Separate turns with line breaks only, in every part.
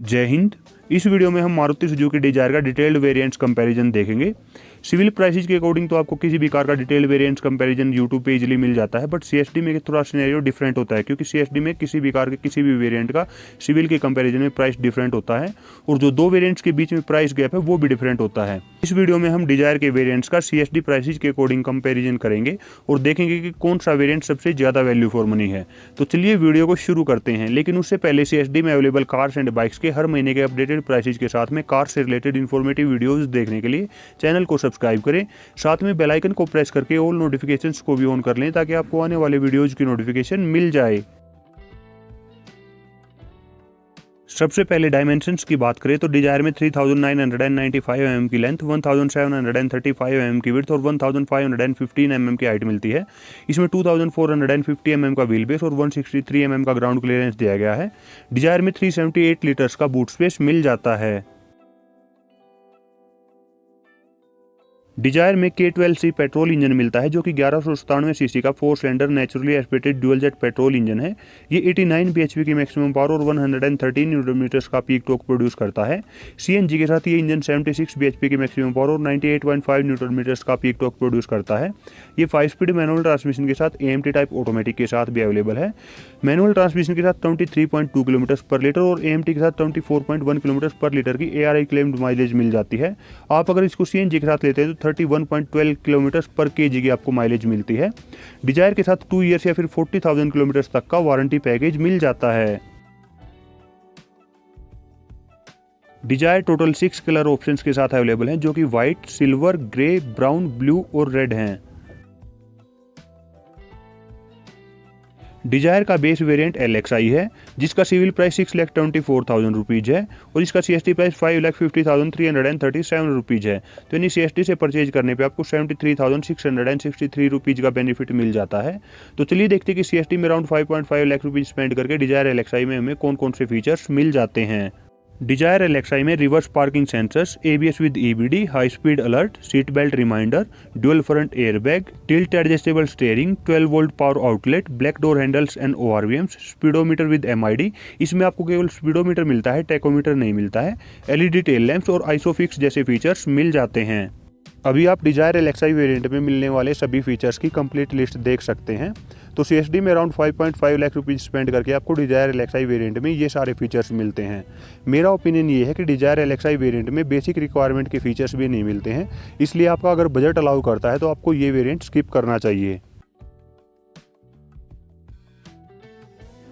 जय हिंद। इस वीडियो में हम मारुति सुजुकी डिजायर का डिटेल्ड वेरिएंट्स कंपैरिजन देखेंगे। सिविल प्राइसेज के अकॉर्डिंग तो आपको किसी भी कार का डिटेल्ड वेरिएंट्स कंपैरिजन यूट्यूब पे इजीली मिल जाता है, बट सीएसडी में थोड़ा सिनेरियो डिफरेंट होता है, क्योंकि सीएसडी में किसी भी कार के किसी भी वेरिएंट का सिविल के कंपैरिजन में प्राइस डिफरेंट होता है और जो दो वेरिएंट्स के बीच में प्राइस गैप है वो भी डिफरेंट होता है। इस वीडियो में हम डिजायर के वेरिएंट्स का सीएसडी प्राइसेज के अकॉर्डिंग कंपैरिजन करेंगे और देखेंगे कि कौन सा वेरिएंट सबसे ज्यादा वैल्यू फॉर मनी है। तो चलिए वीडियो को शुरू करते हैं, लेकिन उससे पहले सीएसडी में अवेलेबल कार्स एंड बाइक्स के हर महीने के अपडेटेड प्राइसेज के साथ में कार से रिलेटेड इन्फॉर्मेटिव वीडियोस देखने के लिए चैनल को सब्सक्राइब करें, साथ में बेल आइकन को प्रेस करके ऑल नोटिफिकेशंस को भी ऑन कर लें ताकि आपको आने वाले वीडियोज की नोटिफिकेशन मिल जाए। सबसे पहले डायमेंशंस की बात करें तो डिजायर में 3995 mm की लेंथ, 1735 mm की विड्थ और 1515 mm की हाइट मिलती है। इसमें 2450 mm का व्हील बेस और 163 mm का ग्राउंड क्लियरेंस दिया गया है। डिजायर में 378 लीटर्स का बूट स्पेस मिल जाता है। डिजायर में K12C पेट्रोल इंजन मिलता है जो कि 1197 सीसी का 4 cylinder naturally aspirated dual jet petrol engine है। ये 89 bhp की मैक्सिमम पावर और 113 न्यूटन मीटर्स का पीक टॉर्क प्रोड्यूस करता है। सीएनजी के साथ ये इंजन 76 bhp की मैक्सिमम पावर और 98.5 न्यूटन मीटर्स का पीक टॉर्क प्रोड्यूस करता है। ये 5 स्पीड मैनुअल ट्रांसमिशन के साथ AMT टाइप ऑटोमेटिक के साथ भी अवेलेबल है। मैनुअल ट्रांसमिशन के साथ 23.2 किलोमीटर पर लीटर और AMT के साथ 24.1 किलोमीटर पर लीटर की ARI क्लेम्ड माइलेज मिल जाती है। आप अगर इसको CNG के साथ लेते हैं तो 31.12 किलोमीटर पर केजी की आपको माइलेज मिलती है। डिजायर के साथ 2 ईयर्स या फिर 40,000 किलोमीटर तक का वारंटी पैकेज मिल जाता है। डिजायर टोटल 6 कलर ऑप्शंस के साथ अवेलेबल हैं जो कि white, silver, grey, brown, blue और रेड हैं। डिजायर का बेस वेरिएंट LXI है जिसका सिविल प्राइस 6,24,000 रुपीज़ है और इसका CST प्राइस 5,50,337 रुपीज़ है। तो यानी CST से परचेज करने पे आपको 73,663 रुपीज़ का बेनिफिट मिल जाता है। तो चलिए देखते हैं कि CST में अराउंड 5.5 लाख रुपीज़ स्पेंड करके डिजायर LXI में हमें कौन कौन से फीचर्स मिल जाते हैं। डिजायर LXI में reverse parking sensors, ABS with EBD, high speed alert, seat belt reminder, dual front airbag, tilt adjustable steering, 12 volt power outlet, black door handles and ORVMs, speedometer with MID। इसमें आपको केवल speedometer मिलता है, tachometer नहीं मिलता है। LED tail lamps और isofix जैसे फीचर्स मिल जाते हैं। अभी आप डिजायर LXI वेरिएंट में मिलने वाले सभी फीचर्स की कंप्लीट लिस्ट देख सकते हैं। तो CSD में अराउंड 5.5 लाख रुपीज़ स्पेंड करके आपको डिजायर LXI वेरिएंट में ये सारे फीचर्स मिलते हैं। मेरा ओपिनियन ये है कि डिजायर LXI वेरिएंट में बेसिक रिक्वायरमेंट के फीचर्स भी नहीं मिलते हैं, इसलिए आपका अगर बजट अलाउ करता है तो आपको ये वेरिएंट स्किप करना चाहिए।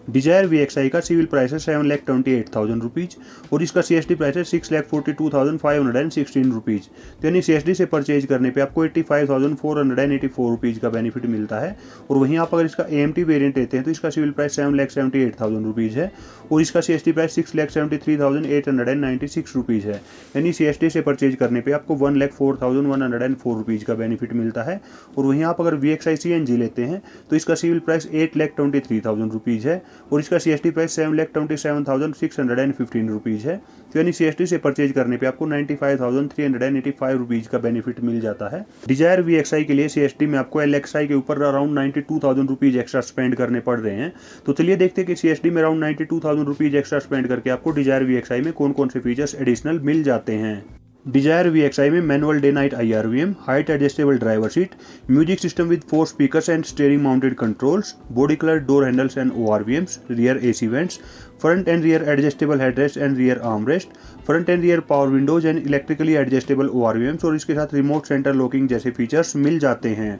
डिजायर VXI का सिविल प्राइस है 7,28,000 रुपीज़ और इसका CST प्राइस है 6,42,516 रुपीज़। तो यानी CSD से परचेज करने पे आपको 85,484 रुपीज़ का बेनिफिट मिलता है। और वहीं आप अगर इसका AMT वेरिएंट लेते हैं तो इसका सिविल प्राइस 7,78,000 रुपीज़ है और इसका CST प्राइस 6,73,896 रुपीज़ है। यानी CSD से परचेज करने पर आपको 1,04,104 रुपीज़ का बेनिफिट मिलता है। और वहीं आप अगर VXI CNG लेते हैं तो इसका सिविल प्राइस 8,23,000 रुपीज़ है और इसका CST प्राइस 7,27,615 रुपीज़ है। तो यानी CST से परचेज करने पे आपको 95,385 रुपीज़ का बेनिफिट मिल जाता है। डिजायर VXI के लिए CST में आपको LXI के ऊपर अराउंड 92,000 रुपीज़ एक्स्ट्रा स्पेंड करने पड़ रहे हैं। तो चलिए देखते हैं कि CST में अराउंड 92,000 रुपीज़ एक्स्ट्रा स्पेंड करके आपको डिजायर VXI में कौन कौन से फीचर्स एडिशनल मिल जाते हैं। डिजायर VXI में manual day night IRVM, height adjustable driver seat, music system with 4 speakers and steering mounted controls, body colour door handles and ORVMs, rear AC vents, front end rear adjustable headrest and rear armrest, front end rear power Windows and electrically adjustable ORVMs और इसके साथ remote centre locking जैसे features मिल जाते हैं।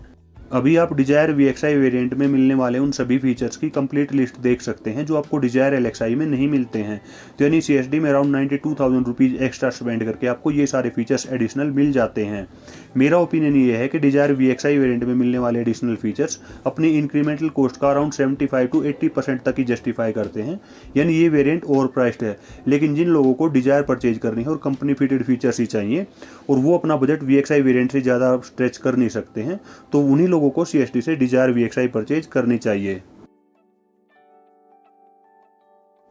अभी आप Dzire VXI variant में मिलने वाले उन सभी फीचर्स की कंप्लीट लिस्ट देख सकते हैं जो आपको डिजायर LXI में नहीं मिलते हैं। तो यानी CSD में अराउंड 92,000 रुपीज़ एक्स्ट्रा स्पेंड करके आपको ये सारे फीचर्स एडिशनल मिल जाते हैं। मेरा ओपिनियन ये है कि डिजायर VXI वेरिएंट में मिलने वाले एडिशनल फीचर्स अपनी इंक्रीमेंटल कॉस्ट का अराउंड 75 to 80% तक ही जस्टिफाई करते हैं। यानी ये वेरिएंट ओवर प्राइस्ड है, लेकिन जिन लोगों को डिजायर परचेज करनी है और कंपनी फिटेड फीचर्स ही चाहिए और वो अपना बजट VXI वेरिएंट से ज़्यादा स्ट्रेच कर नहीं सकते हैं, तो उन्हीं लोगों को CSD से डिजायर VXI परचेज करनी चाहिए।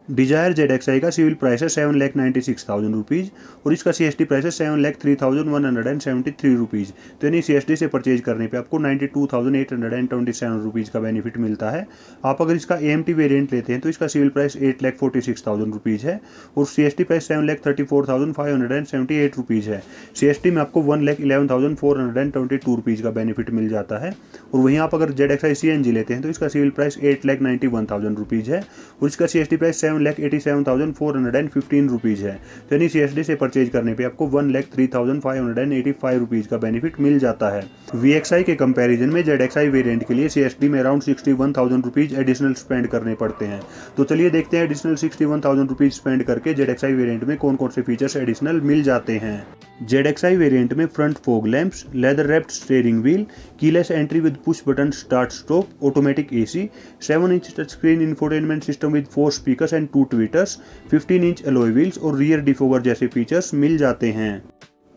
डिजायर ZXi का सिविल प्राइस है 7,96,000 रुपीज़ और इसका CST प्राइस है 7,03,173 रुपीज़। तो यानी CST से परचेज करने पे आपको 92,827 रुपीज़ का बेनिफिट मिलता है। आप अगर इसका AMT वेरिएंट लेते हैं तो इसका सिविल प्राइस 8,46,000 रुपीज़ है और CST प्राइस 7,34,578 रुपीज़ है। CST में आपको 1,11,422 रुपीज़ का बेनिफिट मिल जाता है। और वहीं आप अगर ZXi CNG लेते हैं तो इसका सिविल प्राइस 8,91,000 रुपीज़ है और इसका CST प्राइस 7,87,415 रुपीज़ है। तो यानी CST से परचेज करने पे आपको 1,03,585 रुपीज़ का बेनिफिट मिल जाता है। VXi के कंपैरिजन में ZXi वेरिएंट के लिए CST में अराउंड 61,000 रुपीज़ एडिशनल स्पेंड करने पड़ते हैं। तो चलिए देखते हैं एडिशनल 61,000 रुपीज़ स्पेंड करके ZXi वेरिएंट में कौन कौन से फीचर्स एडिशनल मिल जाते हैं। ZXi वेरिएंट में front fog lamps, leather wrapped steering wheel, keyless entry with push button start stop, automatic AC, 7-inch touch screen infotainment system with 4 speakers and 2 tweeters, 15-inch alloy wheels और rear defogger जैसे features मिल जाते हैं।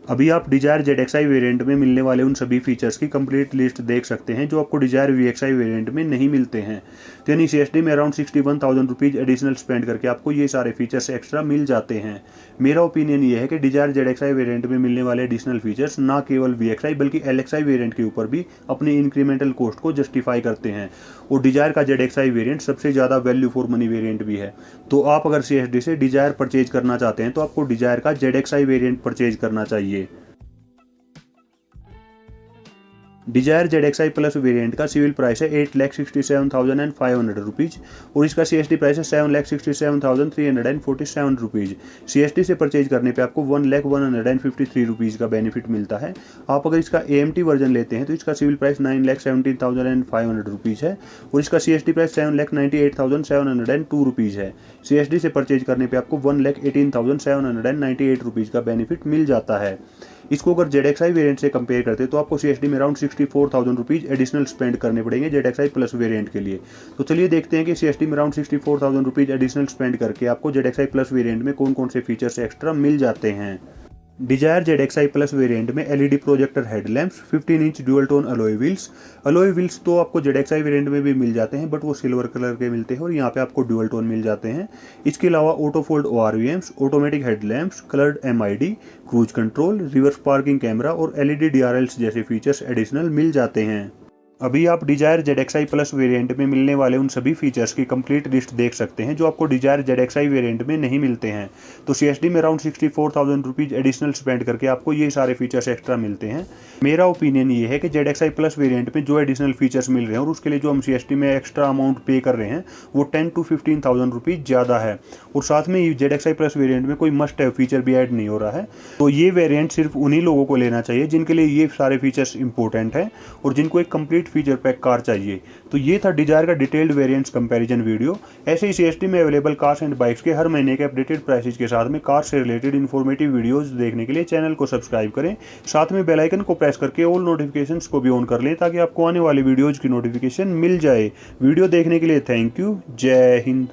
अभी आप Dzire ZXi variant में मिलने वाले उन सभी फीचर्स की कंप्लीट लिस्ट देख सकते हैं जो आपको डिजायर VXi वेरिएंट में नहीं मिलते हैं। तो यानी CST में अराउंड 61,000 रुपीज़ एडिशनल स्पेंड करके आपको ये सारे फीचर्स एक्स्ट्रा मिल जाते हैं। मेरा ओपिनियन ये है कि डिजायर ZXi वेरिएंट में मिलने वाले एडिशनल फीचर्स ना केवल VXi बल्कि LXi वेरिएंट के ऊपर भी अपनी इंक्रीमेंटल कॉस्ट को जस्टिफाई करते हैं और डिजायर का ZXi वेरिएंट सबसे ज़्यादा वैल्यू फॉर मनी वेरिएंट भी है। तो आप अगर CST से डिजायर परचेज करना चाहते हैं तो आपको डिजायर का ZXi वेरिएंट परचेज करना चाहिए। डिजायर ZXi प्लस वेरिएंट का सिविल प्राइस है 8,67,500 रुपीज़ और इसका CST प्राइस है 7,67,347 रुपीज़। CST से परचेज करने पे आपको 1,01,53 रुपीज़ का बेनिफिट मिलता है। आप अगर इसका AMT वर्जन लेते हैं तो इसका सिविल प्राइस 9,17,500 रुपीज़ है और इसका CST प्राइस 7,98,702 रुपीज़ है। CST से परचेज करने पे आपको 1,18,798 रुपीज़ का बेनिफिट मिल जाता है। इसको अगर ZXi वेरिएंट से कंपेयर करते हैं तो आपको CST में अराउंड 64,000 रुपीज़ एडिशनल स्पेंड करने पड़ेंगे ZXi प्लस वेरिएंट के लिए। तो चलिए देखते हैं कि CST में अराउंड 64,000 रुपीज़ एडिशनल स्पेंड करके आपको ZXi प्लस वेरिएंट में कौन कौन से फीचर्स एक्स्ट्रा मिल जाते हैं। डिजायर ZXi प्लस वेरिएंट में LED projector headlamps, 15-inch dual tone alloy wheels. Alloy wheels तो आपको ZXi वेरिएंट में भी मिल जाते हैं बट वो सिल्वर कलर के मिलते हैं और यहाँ पे आपको ड्यूअल टोन मिल जाते हैं। इसके अलावा auto fold ORVMs, automatic headlamps, coloured MID, cruise control, reverse parking camera और LED DRLs जैसे फीचर्स एडिशनल मिल जाते हैं। अभी आप डिजायर ZXi प्लस वेरिएंट में मिलने वाले उन सभी फीचर्स की कंप्लीट लिस्ट देख सकते हैं जो आपको डिजायर ZXi वेरिएंट में नहीं मिलते हैं। तो CST में अराउंड 64,000 रुपीज़ एडिशनल स्पेंड करके आपको ये सारे फीचर्स एक्स्ट्रा मिलते हैं। मेरा ओपिनियन ये है कि ZXi प्लस वेरिएंट में जो एडिशनल फीचर्स मिल रहे हैं और उसके लिए जो हम CST में एक्स्ट्रा अमाउंट पे कर रहे हैं वो 10 to 15,000 रुपीज़ ज़्यादा है और साथ में ZXi प्लस वेरिएंट में कोई मस्ट हैव फीचर भी ऐड नहीं हो रहा है। तो ये वेरिएंट सिर्फ उन्हीं लोगों को लेना चाहिए जिनके लिए ये सारे फीचर्स इंपॉर्टेंट हैं और जिनको एक कंप्लीट फीचर पैक कार चाहिए। तो ये था डिजायर का डिटेल्ड वेरिएंट्स कंपैरिजन वीडियो। ऐसे ही CST में अवेलेबल कार्स एंड बाइक्स के हर महीने के अपडेटेड प्राइसेस के साथ में कार से रिलेटेड इन्फॉर्मेटिव वीडियोस देखने के लिए चैनल को सब्सक्राइब करें। साथ में बेल आइकन को प्रेस करके ऑल नोटिफिकेशंस को भी ऑन कर लें ताकि आपको आने वाली वीडियोज की नोटिफिकेशन मिल जाए। वीडियो देखने के लिए थैंक यू। जय हिंद।